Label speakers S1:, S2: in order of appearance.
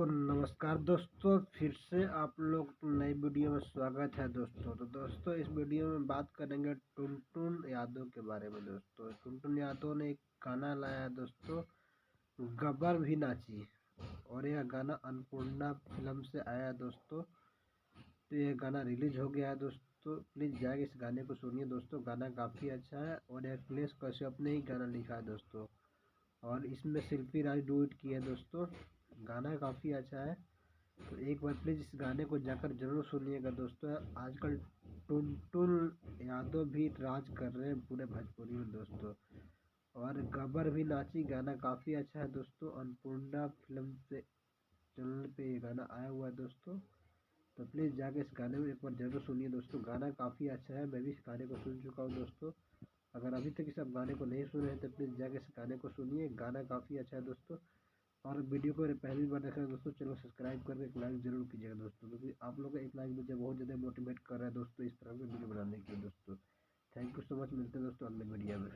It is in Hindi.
S1: तो नमस्कार दोस्तों, फिर से आप लोग नई वीडियो में स्वागत है दोस्तों। तो दोस्तों इस वीडियो में बात करेंगे टुनटुन यादव के बारे में। दोस्तों टुनटुन यादव ने एक गाना लाया है दोस्तों, गब्बर भी नाची, और यह गाना अन्नपूर्णा फिल्म से आया है दोस्तों। तो यह गाना रिलीज हो गया है दोस्तों, प्लीज़ जाके इस गाने को सुनिए दोस्तों। गाना काफ़ी अच्छा है और यह अखिलेश कश्यप ने ही गाना लिखा है दोस्तों, और इसमें शिल्पी राज डुएट की है दोस्तों। गाना काफ़ी अच्छा है, तो एक बार प्लीज़ इस गाने को जाकर ज़रूर सुनिएगा दोस्तों। आजकल टुनटुन यादव भी राज कर रहे हैं पूरे भोजपुरी में दोस्तों। और गब्बर भी नाची गाना काफ़ी अच्छा है दोस्तों, अन्नपूर्णा फिल्म से चैनल पे ये गाना आया हुआ है दोस्तों। तो प्लीज़ जाके इस गाने में एक बार ज़रूर सुनिए दोस्तों। गाना काफ़ी अच्छा है, मैं भी इस गाने को सुन चुका हूँ दोस्तों। अगर अभी तक इस आप गाने को नहीं सुने हैं तो प्लीज़ जाके इस गाने को सुनिए, गाना काफ़ी अच्छा है दोस्तों। और वीडियो को पहली बार देख रहे हैं दोस्तों, चैनल सब्सक्राइब करके एक लाइक जरूर कीजिएगा दोस्तों, क्योंकि आप लोग का एक लाइक मुझे बहुत ज़्यादा मोटिवेट कर रहा है दोस्तों इस तरह की वीडियो बनाने के लिए दोस्तों। थैंक यू सो मच, मिलते हैं दोस्तों अगले वीडियो में।